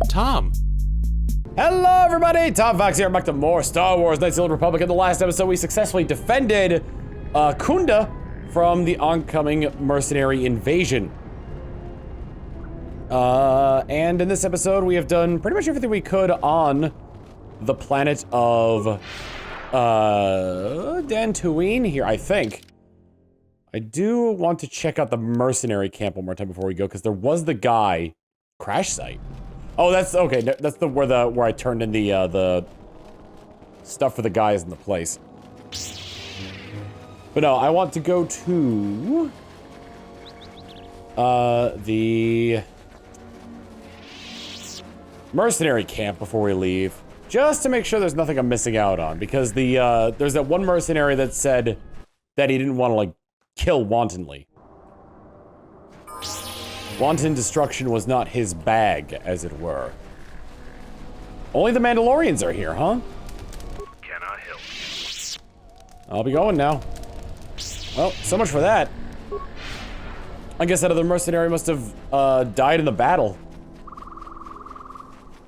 Tom. Hello everybody, Tom Fox here, back to more Star Wars Knights of the Old Republic. In the last episode, we successfully defended Kunda from the oncoming mercenary invasion. And in this episode, we have done pretty much everything we could on the planet of Dantooine here, I think. I do want to check out the mercenary camp one more time before we go, because there was the guy crash site. Oh, that's okay. That's where I turned in the stuff for the guys in the place. But no, I want to go to the mercenary camp before we leave, just to make sure there's nothing I'm missing out on. Because there's that one mercenary that said that he didn't want to like kill wantonly. Wanton destruction was not his bag, as it were. Only the Mandalorians are here, huh? Cannot help. I'll be going now. Well, so much for that. I guess that other mercenary must have died in the battle.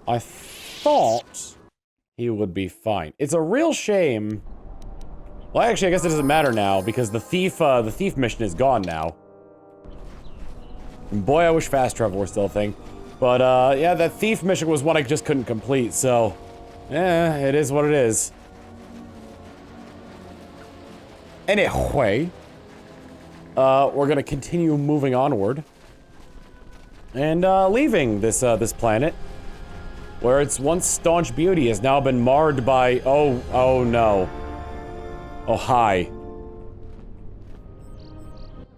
I thought he would be fine. It's a real shame. Well, actually, I guess it doesn't matter now because the thief mission is gone now. And boy, I wish fast travel were still a thing. But, yeah, that thief mission was one I just couldn't complete, so... it is what it is. Anyway... we're gonna continue moving onward. And, leaving this, this planet. Where its once staunch beauty has now been marred by... Oh no. Oh, hi.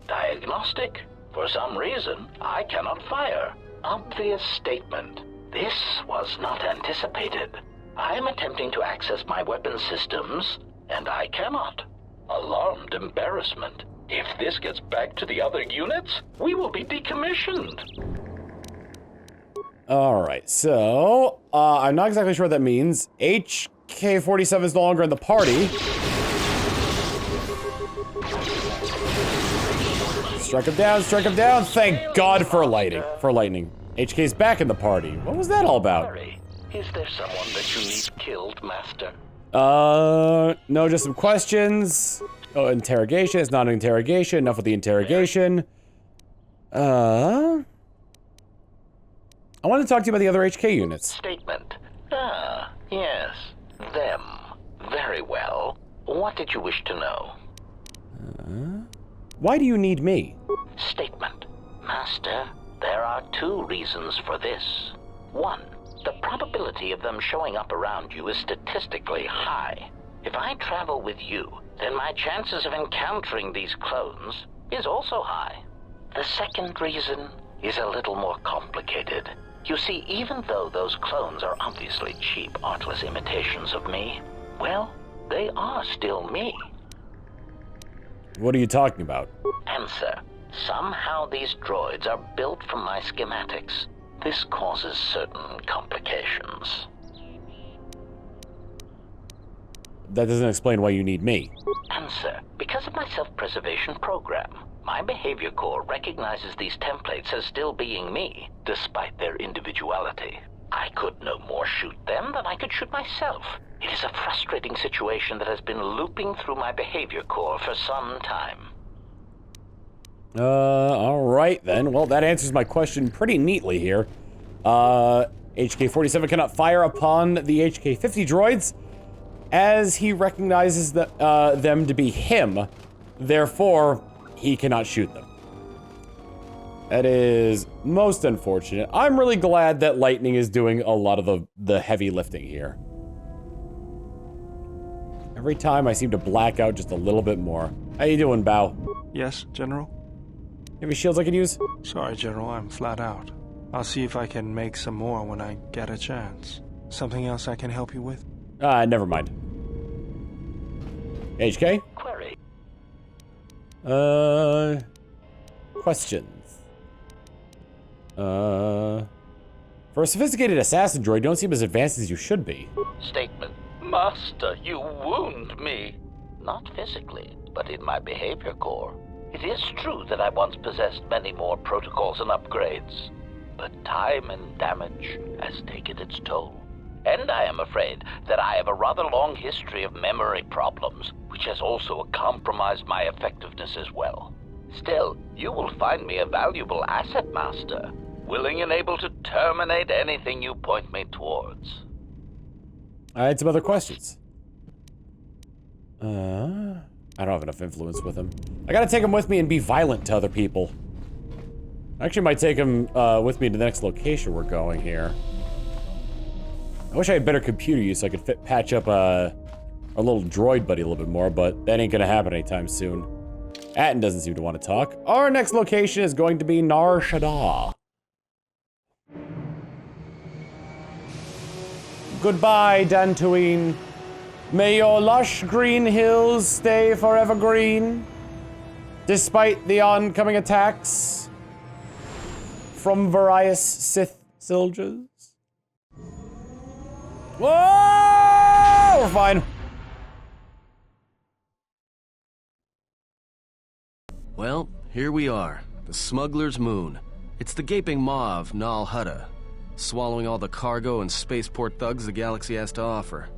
Diagnostic? For some reason, I cannot fire. Obvious statement. This was not anticipated. I am attempting to access my weapon systems, and I cannot. Alarmed embarrassment. If this gets back to the other units, we will be decommissioned. Alright, so... I'm not exactly sure what that means. HK-47 is no longer in the party. Strike him down, thank God for lightning. HK's back in the party. What was that all about? Sorry. Is there someone that you need killed, Master? No, just some questions. Oh, interrogation, it's not an interrogation, enough with the interrogation. I want to talk to you about the other HK units. Statement. Ah, yes. Them. Very well. What did you wish to know? Why do you need me? Statement. Master, there are two reasons for this. One, the probability of them showing up around you is statistically high. If I travel with you, then my chances of encountering these clones is also high. The second reason is a little more complicated. You see, even though those clones are obviously cheap, artless imitations of me, well, they are still me. What are you talking about? Answer. Somehow these droids are built from my schematics. This causes certain complications. That doesn't explain why you need me. Answer. Because of my self-preservation program, my behavior core recognizes these templates as still being me, despite their individuality. I could no more shoot them than I could shoot myself. It is a frustrating situation that has been looping through my behavior core for some time. Alright then. Well, that answers my question pretty neatly here. HK-47 cannot fire upon the HK-50 droids, as he recognizes them to be him. Therefore, he cannot shoot them. That is most unfortunate. I'm really glad that Lightning is doing a lot of the heavy lifting here. Every time I seem to black out just a little bit more. How you doing, Bao? Yes, General? You have any shields I could use? Sorry, General, I'm flat out. I'll see if I can make some more when I get a chance. Something else I can help you with? Never mind. HK? Query. Questions. For a sophisticated assassin droid, you don't seem as advanced as you should be. Statement. Master, you wound me. Not physically, but in my behavior core. It is true that I once possessed many more protocols and upgrades. but time and damage has taken its toll. And I am afraid that I have a rather long history of memory problems, which has also compromised my effectiveness as well. Still, you will find me a valuable asset, Master, willing and able to terminate anything you point me towards. I had some other questions. I don't have enough influence with him. I gotta take him with me and be violent to other people. I actually might take him with me to the next location we're going here. I wish I had better computer use so I could patch up our little droid buddy a little bit more, but that ain't gonna happen anytime soon. Atten doesn't seem to want to talk. Our next location is going to be Nar Shaddaa. Goodbye, Dantooine. May your lush green hills stay forever green, despite the oncoming attacks from various Sith soldiers. Whoa! We're fine. Well, here we are, the Smuggler's Moon. It's the gaping maw of Nar Shaddaa, swallowing all the cargo and spaceport thugs the galaxy has to offer.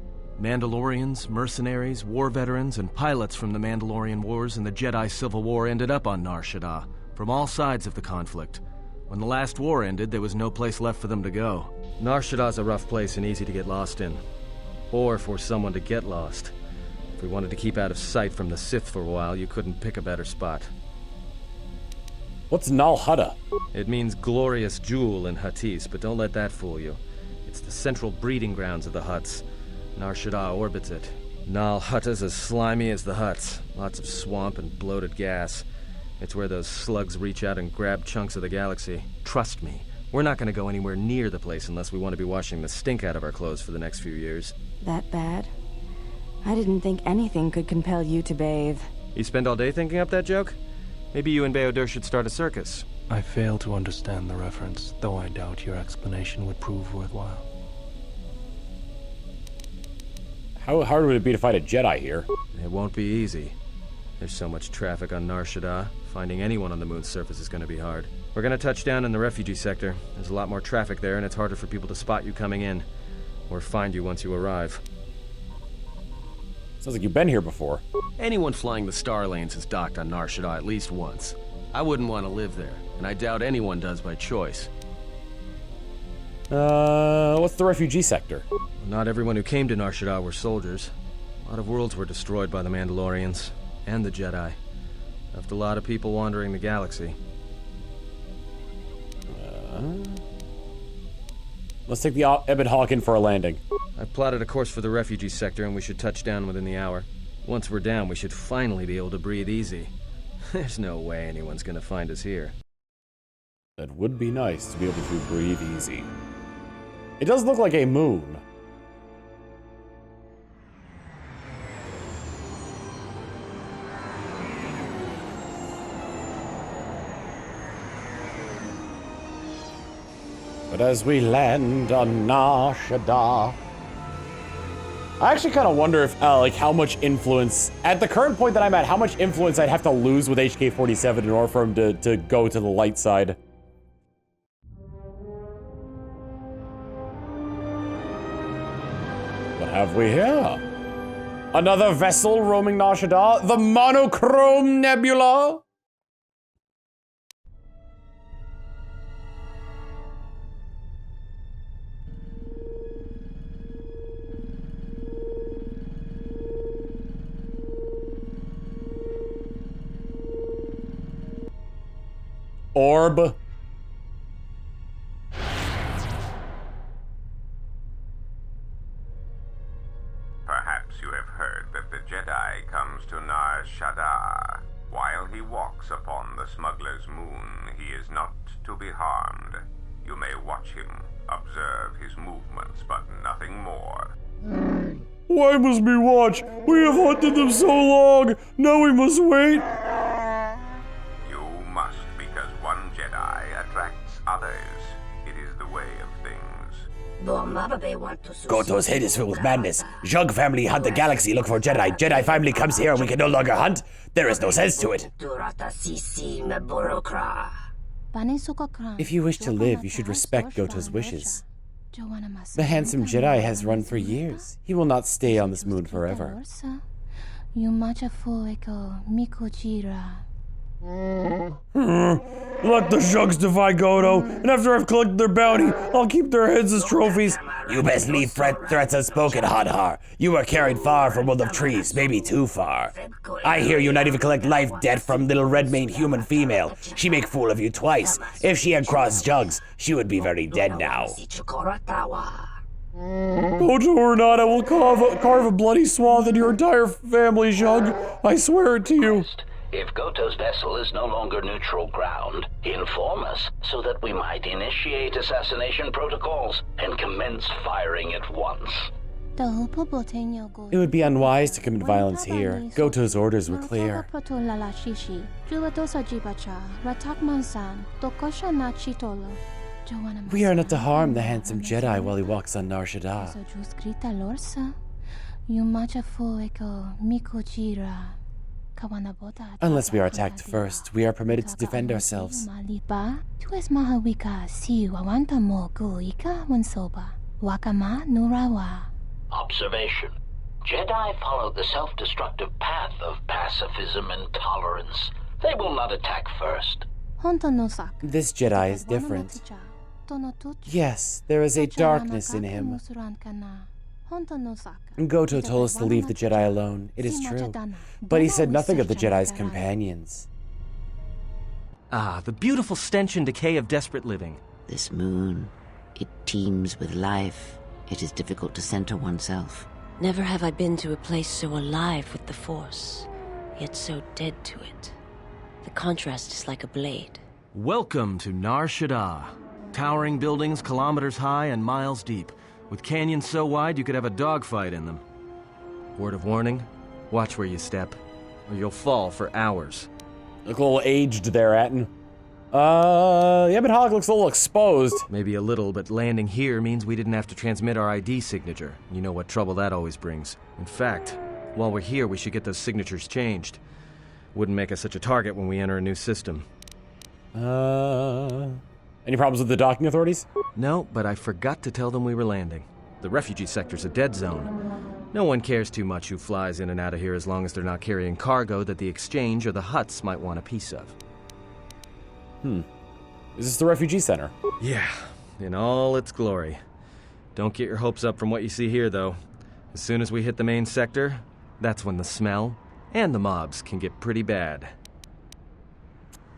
Mandalorians, mercenaries, war veterans, and pilots from the Mandalorian Wars and the Jedi Civil War ended up on Nar Shaddaa, from all sides of the conflict. When the last war ended, there was no place left for them to go. Nar Shaddaa's a rough place and easy to get lost in. Or for someone to get lost. If we wanted to keep out of sight from the Sith for a while, you couldn't pick a better spot. What's Nar Shaddaa? It means glorious jewel in Huttese, but don't let that fool you. It's the central breeding grounds of the Hutts. Nar Shaddaa orbits it. Nar Shaddaa's as slimy as the Hutts. Lots of swamp and bloated gas. It's where those slugs reach out and grab chunks of the galaxy. Trust me, we're not going to go anywhere near the place unless we want to be washing the stink out of our clothes for the next few years. That bad? I didn't think anything could compel you to bathe. You spend all day thinking up that joke? Maybe you and Beodur should start a circus. I fail to understand the reference, though I doubt your explanation would prove worthwhile. How hard would it be to fight a Jedi here? It won't be easy. There's so much traffic on Nar Shaddaa. Finding anyone on the moon's surface is going to be hard. We're going to touch down in the refugee sector. There's a lot more traffic there, and it's harder for people to spot you coming in. Or find you once you arrive. Sounds like you've been here before. Anyone flying the Star Lanes has docked on Nar Shaddaa at least once. I wouldn't want to live there, and I doubt anyone does by choice. What's the refugee sector? Not everyone who came to Nar Shaddaa were soldiers. A lot of worlds were destroyed by the Mandalorians, and the Jedi. Left a lot of people wandering the galaxy. Let's take the Ebon Hawk in for a landing. I've plotted a course for the refugee sector, and we should touch down within the hour. Once we're down, we should finally be able to breathe easy. There's no way anyone's gonna find us here. That would be nice to be able to breathe easy. It does look like a moon. But as we land on Nar Shaddaa, I actually kind of wonder if, like, how much influence, at the current point that I'm at, how much influence I'd have to lose with HK-47 in order for him to go to the light side. What have we here? Another vessel roaming Nar Shaddaa, the Monochrome Nebula. Orb. Perhaps you have heard that the Jedi comes to Nar Shaddaa. While he walks upon the smuggler's moon, he is not to be harmed. You may watch him, observe his movements, but nothing more. Why must we watch? We have hunted them so long. Now we must wait. You must, because one Jedi attracts others. It is the way of things. Goto's head is filled with madness. Zhug family hunt the galaxy, look for Jedi. Jedi family comes here and we can no longer hunt. There is no sense to it. If you wish to live, you should respect Goto's wishes. The handsome Jedi has run for years. He will not stay on this moon forever. Let the Shugs defy Goto, and after I've collected their bounty, I'll keep their heads as trophies. You best leave threats unspoken, Hadhar. You are carried far from world of trees, maybe too far. I hear you not even collect life debt from little red-maned human female. She make fool of you twice. If she had crossed Jugs, she would be very dead now. Goto or not, I will carve a bloody swath in your entire family, Shug. I swear it to you. If Goto's vessel is no longer neutral ground, inform us so that we might initiate assassination protocols and commence firing at once. It would be unwise to commit violence here. Goto's orders were clear. We are not to harm the handsome Jedi while he walks on Nar Shaddaa. Unless we are attacked first, we are permitted to defend ourselves. Observation. Jedi follow the self-destructive path of pacifism and tolerance. They will not attack first. This Jedi is different. Yes, there is a darkness in him. Goto told us to leave the Jedi alone, it is true. But he said nothing of the Jedi's companions. Ah, the beautiful stench and decay of desperate living. This moon, it teems with life. It is difficult to center oneself. Never have I been to a place so alive with the Force, yet so dead to it. The contrast is like a blade. Welcome to Nar Shaddaa. Towering buildings kilometers high and miles deep, with canyons so wide you could have a dogfight in them. Word of warning, watch where you step, or you'll fall for hours. Look a little aged there, Atten. Yeah, but Hog looks a little exposed. Maybe a little, but landing here means we didn't have to transmit our ID signature. You know what trouble that always brings. In fact, while we're here, we should get those signatures changed. Wouldn't make us such a target when we enter a new system. Any problems with the docking authorities? No, but I forgot to tell them we were landing. The refugee sector's a dead zone. No one cares too much who flies in and out of here as long as they're not carrying cargo that the Exchange or the Hutts might want a piece of. Is this the refugee center? Yeah, in all its glory. Don't get your hopes up from what you see here, though. As soon as we hit the main sector, that's when the smell and the mobs can get pretty bad.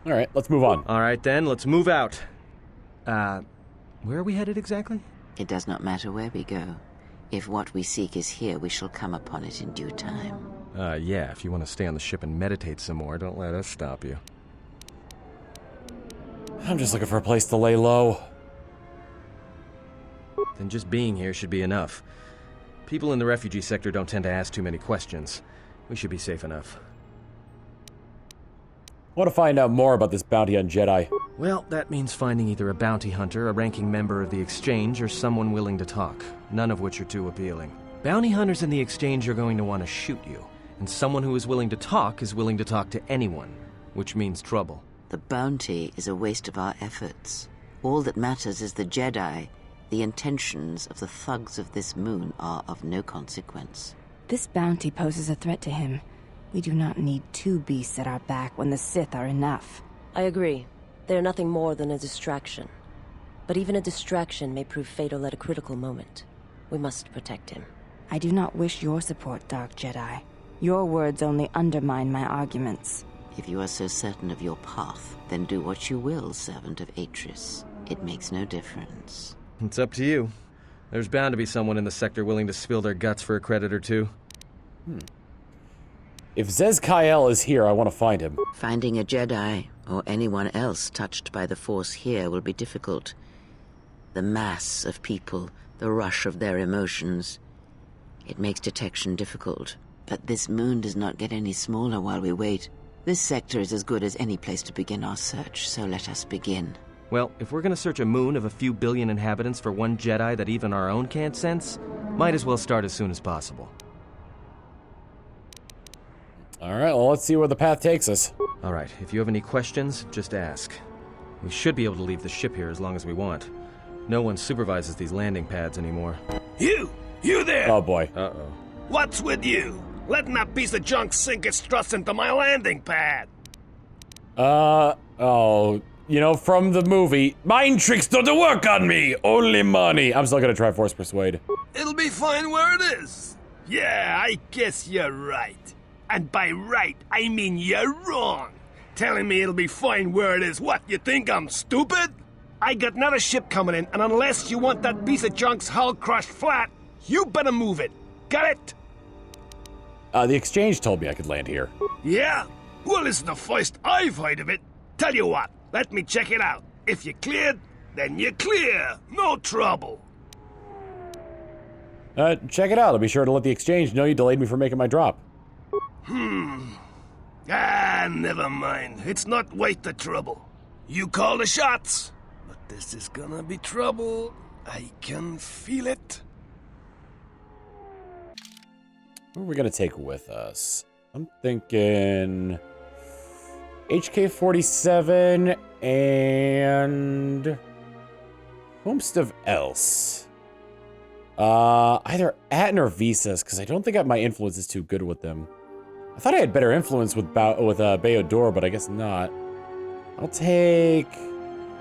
All right, let's move on. All right, then, let's move out. Where are we headed exactly? It does not matter where we go. If what we seek is here, we shall come upon it in due time. Yeah, if you want to stay on the ship and meditate some more, don't let us stop you. I'm just looking for a place to lay low. Then just being here should be enough. People in the refugee sector don't tend to ask too many questions. We should be safe enough. I want to find out more about this bounty on Jedi. Well, that means finding either a bounty hunter, a ranking member of the Exchange, or someone willing to talk, none of which are too appealing. Bounty hunters in the Exchange are going to want to shoot you, and someone who is willing to talk to anyone, which means trouble. The bounty is a waste of our efforts. All that matters is the Jedi. The intentions of the thugs of this moon are of no consequence. This bounty poses a threat to him. We do not need two beasts at our back when the Sith are enough. I agree. They are nothing more than a distraction. But even a distraction may prove fatal at a critical moment. We must protect him. I do not wish your support, Dark Jedi. Your words only undermine my arguments. If you are so certain of your path, then do what you will, servant of Atris. It makes no difference. It's up to you. There's bound to be someone in the sector willing to spill their guts for a credit or two. If Zez Kyle is here, I want to find him. Finding a Jedi, or anyone else touched by the Force here, will be difficult. The mass of people, the rush of their emotions. It makes detection difficult. But this moon does not get any smaller while we wait. This sector is as good as any place to begin our search, so let us begin. Well, if we're gonna search a moon of a few billion inhabitants for one Jedi that even our own can't sense, might as well start as soon as possible. All right, well, let's see where the path takes us. All right, if you have any questions, just ask. We should be able to leave the ship here as long as we want. No one supervises these landing pads anymore. You there! Oh boy. Uh-oh. What's with you? Letting that piece of junk sink its struts into my landing pad. Oh, you know, from the movie, mind tricks don't work on me, only money. I'm still gonna try force persuade. It'll be fine where it is. Yeah, I guess you're right. And by right, I mean you're wrong. Telling me it'll be fine where it is. What, you think I'm stupid? I got another ship coming in, and unless you want that piece of junk's hull crushed flat, you better move it. Got it? The exchange told me I could land here. Yeah? Well, this is the first I've heard of it. Tell you what, let me check it out. If you're cleared, then you're clear. No trouble. Check it out. I'll be sure to let the exchange know you delayed me from making my drop. Never mind. It's not worth the trouble. You call the shots. But this is gonna be trouble. I can feel it. What are we gonna take with us? I'm thinking HK-47 and whomst of else. Either Atten or Visas, because I don't think my influence is too good with them. I thought I had better influence with Beodor, but I guess not. I'll take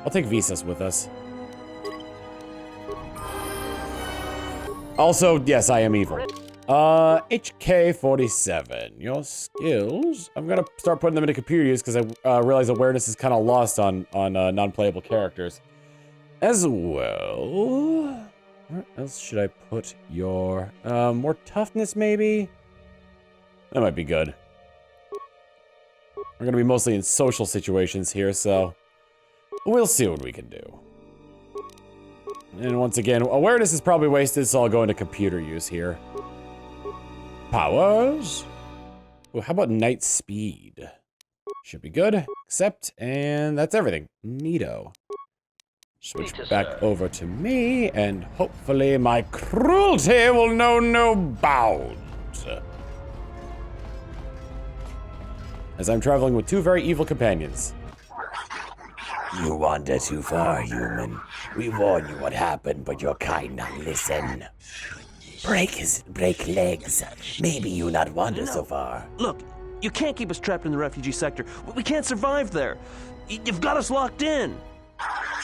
Visas with us. Also, yes, I am evil. HK-47, your skills. I'm gonna start putting them into computer use because I realize awareness is kind of lost on non-playable characters. As well, where else should I put your, more toughness maybe? That might be good. We're gonna be mostly in social situations here, so we'll see what we can do. And once again, awareness is probably wasted, so I'll go into computer use here. Powers? Ooh, how about night speed? Should be good, accept, and that's everything. Neato. Switch back over to me, and hopefully my cruelty will know no bounds. As I'm traveling with two very evil companions. You wander too far, human. We warn you what happened, but your kind not listen. Break legs. Maybe you not wander so far. Look, you can't keep us trapped in the refugee sector. We can't survive there. You've got us locked in.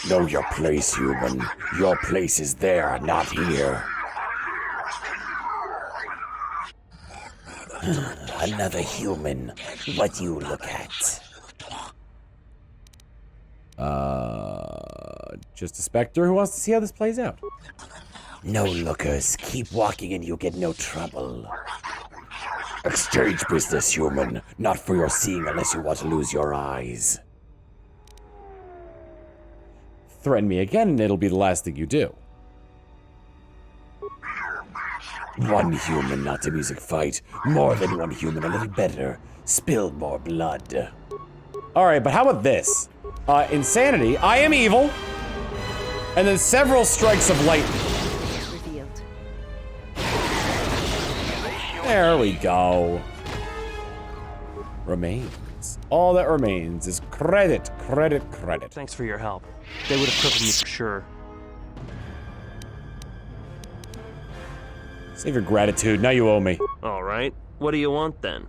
Know your place, human. Your place is there, not here. Another human. What you look at? Just a specter who wants to see how this plays out. No lookers. Keep walking and you get no trouble. Exchange business, human. Not for your seeing unless you want to lose your eyes. Threaten me again and it'll be the last thing you do. One human, not a music fight. More than one human, a little better. Spill more blood. Alright, but how about this? Insanity, I am evil, and then several strikes of lightning. There we go. Remains. All that remains is credit, credit, credit. Thanks for your help. They would have crippled me for sure. Save your gratitude, now you owe me. All right. What do you want then?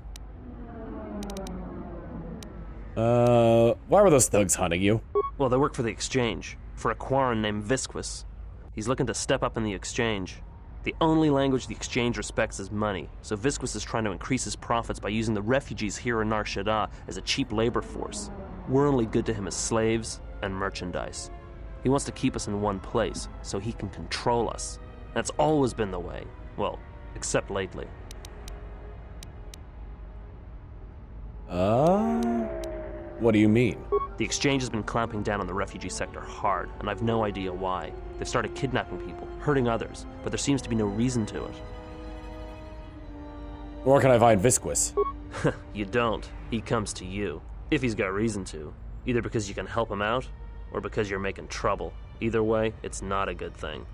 Why were those thugs hunting you? Well, they work for the exchange, for a Quarren named Visquis. He's looking to step up in the exchange. The only language the exchange respects is money, so Visquis is trying to increase his profits by using the refugees here in Nar Shaddaa as a cheap labor force. We're only good to him as slaves and merchandise. He wants to keep us in one place, so he can control us. That's always been the way. Well, except lately. What do you mean? The exchange has been clamping down on the refugee sector hard, and I've no idea why. They've started kidnapping people, hurting others, but there seems to be no reason to it. Where can I find Visquis? You don't. He comes to you. If he's got reason to. Either because you can help him out, or because you're making trouble. Either way, it's not a good thing.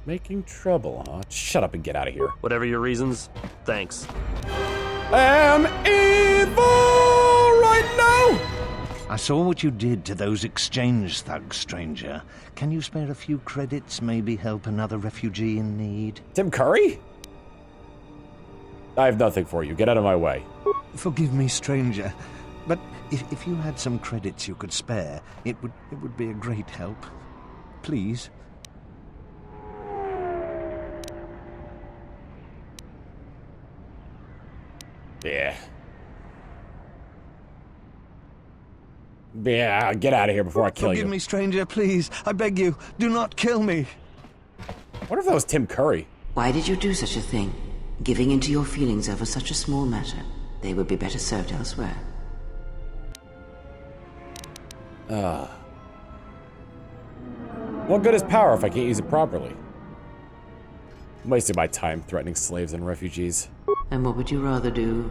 Making trouble, huh? Shut up and get out of here. Whatever your reasons, thanks. Am evil right now! I saw what you did to those exchange thugs, stranger. Can you spare a few credits, maybe help another refugee in need? Tim Curry? I have nothing for you. Get out of my way. Forgive me, stranger, but if you had some credits you could spare, it would be a great help. Please. Yeah. Yeah, get out of here before I kill you. Forgive me, stranger, please. I beg you, do not kill me. What if that was Tim Curry? Why did you do such a thing? Giving in to your feelings over such a small matter. They would be better served elsewhere. What good is power if I can't use it properly? I'm wasting my time threatening slaves and refugees. And what would you rather do?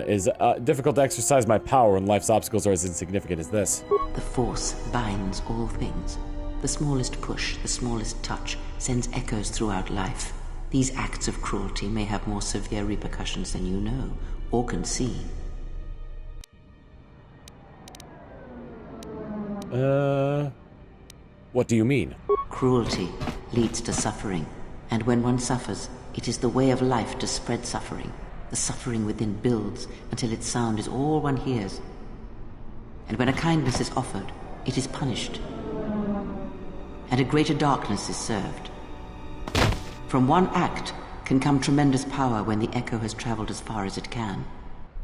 Is difficult to exercise my power when life's obstacles are as insignificant as this. The Force binds all things. The smallest push, the smallest touch, sends echoes throughout life. These acts of cruelty may have more severe repercussions than you know, or can see. What do you mean? Cruelty leads to suffering, and when one suffers, it is the way of life to spread suffering. The suffering within builds until its sound is all one hears. And when a kindness is offered, it is punished. And a greater darkness is served. From one act can come tremendous power when the echo has traveled as far as it can.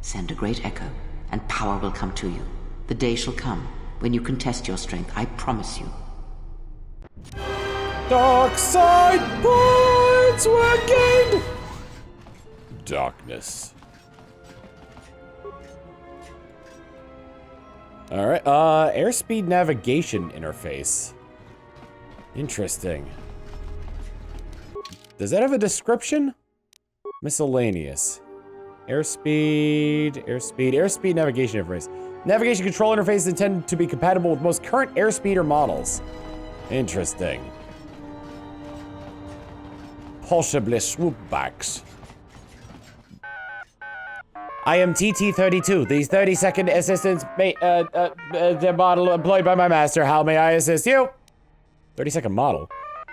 Send a great echo, and power will come to you. The day shall come when you can test your strength, I promise you. Dark side points were gained! Darkness. Alright, airspeed navigation interface. Interesting. Does that have a description? Miscellaneous. Airspeed navigation interface. Navigation control interface is intended to be compatible with most current airspeeder models. Interesting. Possibly swoopbacks. I am TT-32, the 30-second assistance the model employed by my master. How may I assist you? 30-second model?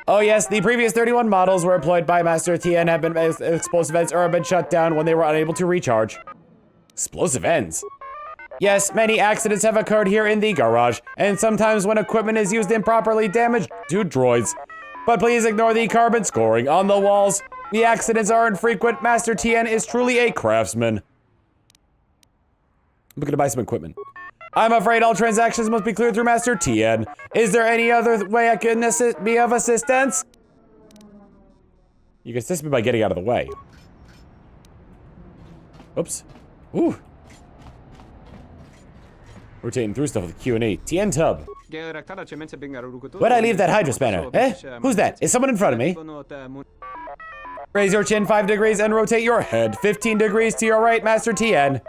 Oh yes, the previous 31 models were employed by Master TN have been explosive ends or have been shut down when they were unable to recharge. Explosive ends? Yes, many accidents have occurred here in the garage, and sometimes when equipment is used improperly, damage to droids. But please ignore the carbon scoring on the walls. The accidents are infrequent. Master TN is truly a craftsman. I'm looking to buy some equipment. I'm afraid all transactions must be cleared through Master TN. Is there any other way I can be of assistance? You can assist me by getting out of the way. Oops. Ooh. Rotating through stuff with Q&A. TN tub. Where'd I leave that Hydra spanner? Eh? Who's that? Is someone in front of me? Raise your chin 5 degrees and rotate your head 15 degrees to your right, Master TN.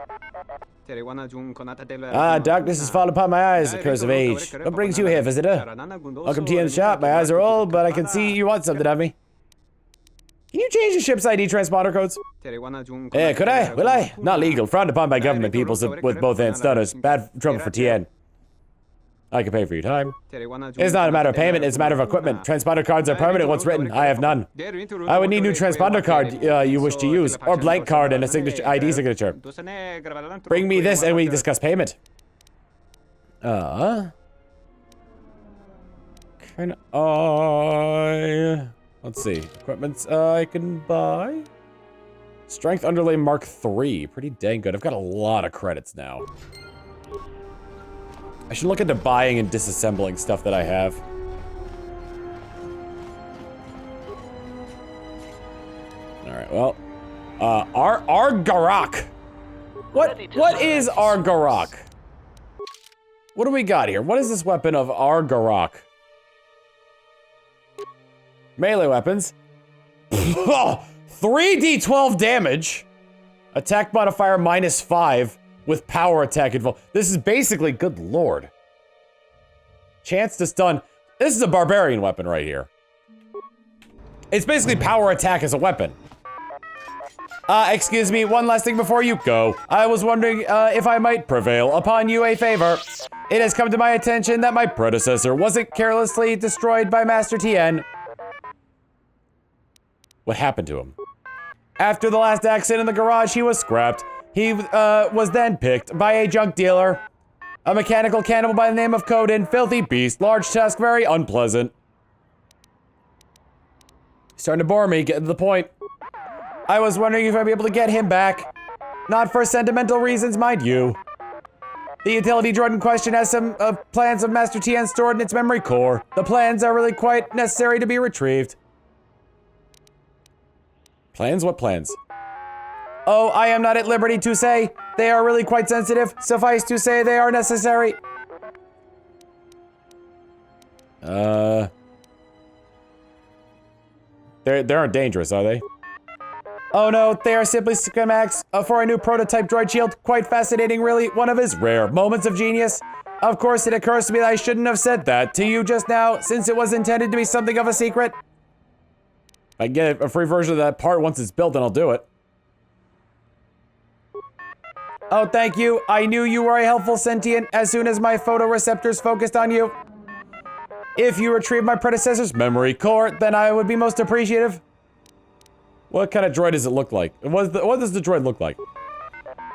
Darkness has fallen upon my eyes, the curse of age. What brings you here, visitor? Welcome to TN's shop. My eyes are old, but I can see you want something of me. Can you change the ship's ID transponder codes? Could I? Will I? Not legal. Frowned upon by government peoples with both hand stunners. Bad trouble for TN. I can pay for your time. It's not a matter of payment, it's a matter of equipment. Transponder cards are permanent once written. I have none. I would need new transponder card you wish to use, or blank card and a signature ID signature. Bring me this and we discuss payment. Let's see. Equipment I can buy. Strength Underlay Mark III. Pretty dang good. I've got a lot of credits now. I should look into buying and disassembling stuff that I have. Alright, well. Argarak. What is Argarak? What do we got here? What is this weapon of Argarak? Melee weapons. 3d12 damage. Attack modifier -5 with power attack involved. This is basically, good lord. Chance to stun. This is a barbarian weapon right here. It's basically power attack as a weapon. Excuse me, one last thing before you go. I was wondering if I might prevail upon you a favor. It has come to my attention that my predecessor wasn't carelessly destroyed by Master Tien. What happened to him? After the last accident in the garage, he was scrapped. He was then picked by a junk dealer. A mechanical cannibal by the name of Coden, filthy beast, large tusk, very unpleasant. Starting to bore me, getting to the point. I was wondering if I'd be able to get him back. Not for sentimental reasons, mind you. The utility droid in question has some plans of Master Tien stored in its memory core. The plans are really quite necessary to be retrieved. Plans? What plans? Oh, I am not at liberty to say. They are really quite sensitive. Suffice to say they are necessary. They aren't dangerous, are they? Oh no, they are simply schematics for a new prototype droid shield. Quite fascinating, really. One of his rare moments of genius. Of course, it occurs to me that I shouldn't have said that to you just now, since it was intended to be something of a secret. If I get a free version of that part once it's built, then I'll do it. Oh, thank you. I knew you were a helpful sentient as soon as my photoreceptors focused on you. If you retrieve my predecessor's memory core, then I would be most appreciative. What kind of droid does it look like? What does the droid look like?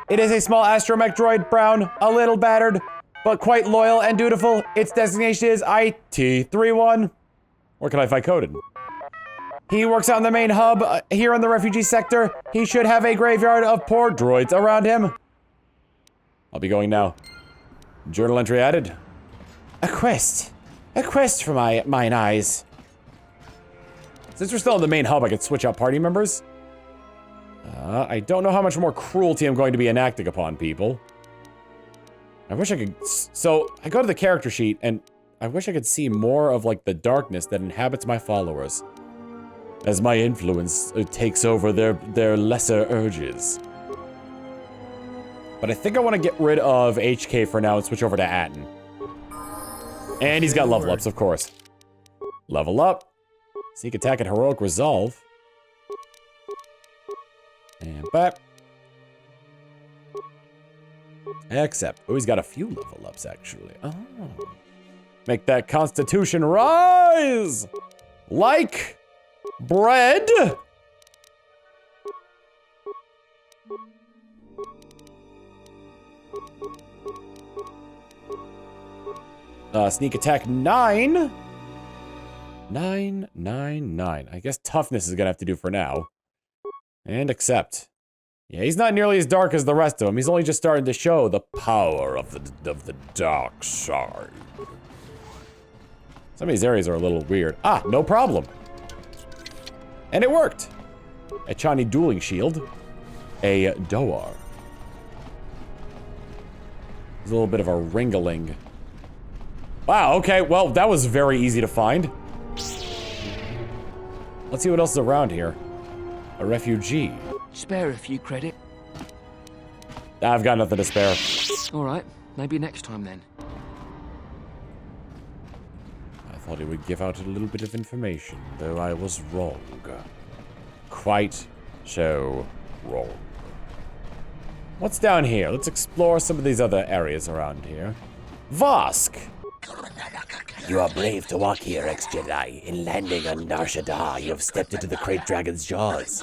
It is a small astromech droid, brown, a little battered, but quite loyal and dutiful. Its designation is IT-31. Where can I find Coden? He works on the main hub here in the refugee sector. He should have a graveyard of poor droids around him. I'll be going now. Journal entry added. A quest for mine eyes. Since we're still in the main hub, I could switch out party members. I don't know how much more cruelty I'm going to be enacting upon people. I wish I could... So, I go to the character sheet, and I wish I could see more of, like, the darkness that inhabits my followers. As my influence takes over their lesser urges. But I think I want to get rid of HK for now and switch over to Atten. And he's got level ups, of course. Level up. Sneak attack and heroic resolve. And back. Accept. Oh, he's got a few level ups, actually. Oh. Make that constitution rise! Like bread! Sneak attack 9. 9, 9, 9. I guess toughness is gonna have to do for now. And accept. Yeah, he's not nearly as dark as the rest of them. He's only just starting to show the power of the dark side. Some of these areas are a little weird. Ah, no problem. And it worked. A Chani dueling shield. A Doar. There's a little bit of a wrangling. Wow, okay, well, that was very easy to find. Let's see what else is around here. A refugee. Spare a few credit. I've got nothing to spare. Alright, maybe next time then. I thought he would give out a little bit of information, though I was wrong. Quite so wrong. What's down here? Let's explore some of these other areas around here. Vosk! You are brave to walk here, ex-Jedi. In landing on Nar Shaddaa, you have stepped into the Great Dragon's jaws.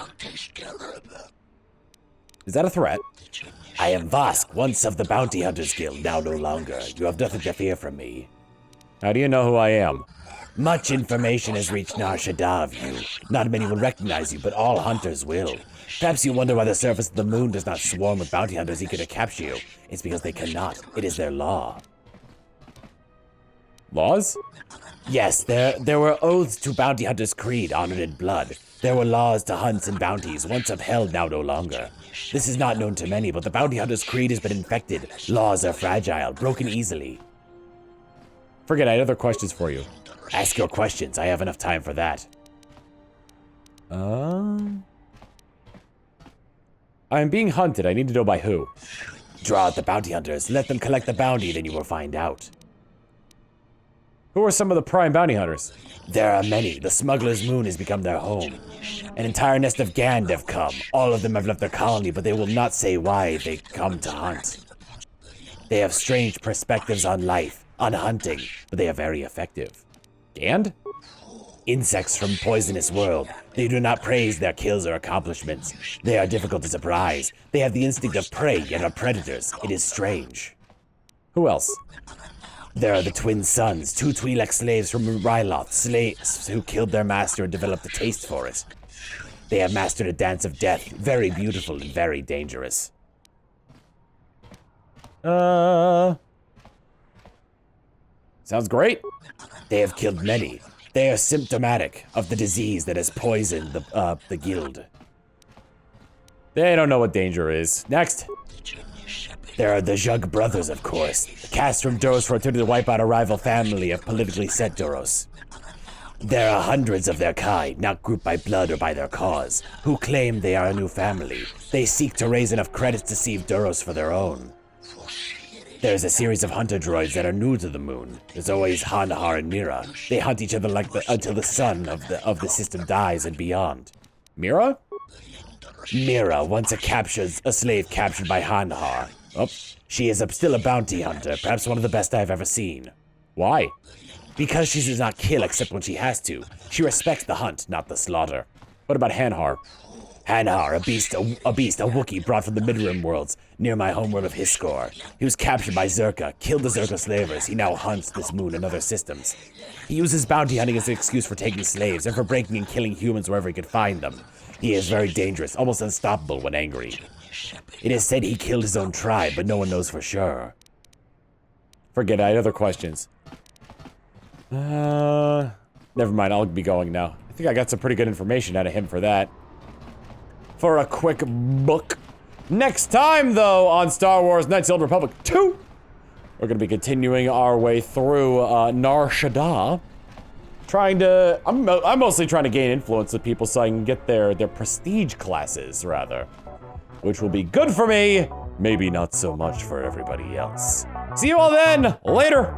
Is that a threat? I am Vosk, once of the Bounty Hunters Guild, now no longer. You have nothing to fear from me. How do you know who I am? Much information has reached Nar Shaddaa of you. Not many will recognize you, but all hunters will. Perhaps you wonder why the surface of the moon does not swarm with bounty hunters eager to capture you. It's because they cannot. It is their law. Laws? Yes, there were oaths to bounty hunters' creed honored in blood. There were laws to hunts and bounties, once upheld, now no longer. This is not known to many, but the bounty hunter's creed has been infected. Laws are fragile, broken easily. Forget, I had other questions for you. Ask your questions, I have enough time for that. I'm being hunted, I need to know by who. Draw out the bounty hunters, let them collect the bounty, then you will find out. Who are some of the prime bounty hunters? There are many. The Smuggler's Moon has become their home. An entire nest of Gand have come. All of them have left their colony, but they will not say why they come to hunt. They have strange perspectives on life, on hunting, but they are very effective. Gand? Insects from poisonous world. They do not praise their kills or accomplishments. They are difficult to surprise. They have the instinct of prey, yet are predators. It is strange. Who else? There are the twin sons, two Twi'lek slaves from Ryloth, slaves who killed their master and developed a taste for it. They have mastered a dance of death, very beautiful and very dangerous. Sounds great. They have killed many. They are symptomatic of the disease that has poisoned the guild. They don't know what danger is. Next. There are the Zhug brothers, of course. Cast from Duros for attempting to wipe out a rival family of politically set Duros. There are hundreds of their kind, not grouped by blood or by their cause, who claim they are a new family. They seek to raise enough credits to seize Duros for their own. There's a series of hunter droids that are new to the moon. There's always Hanhar and Mira. They hunt each other until the sun of the system dies and beyond. Mira? Mira, once a slave captured by Hanhar. Oh, she is still a bounty hunter, perhaps one of the best I've ever seen. Why? Because she does not kill except when she has to. She respects the hunt, not the slaughter. What about Hanhar? Hanhar, a beast, a Wookiee brought from the Midrim worlds, near my homeworld of Hiskor. He was captured by Zerka, killed the Zerka slavers. He now hunts this moon and other systems. He uses bounty hunting as an excuse for taking slaves and for breaking and killing humans wherever he could find them. He is very dangerous, almost unstoppable when angry. It is said he killed his own tribe, but no one knows for sure. Forget it, I had other questions. Never mind, I'll be going now. I think I got some pretty good information out of him for that. For a quick book. Next time, though, on Star Wars Knights of the Old Republic 2, we're going to be continuing our way through Nar Shaddaa. I'm mostly trying to gain influence with people so I can get their prestige classes, rather. Which will be good for me, maybe not so much for everybody else. See you all then, later!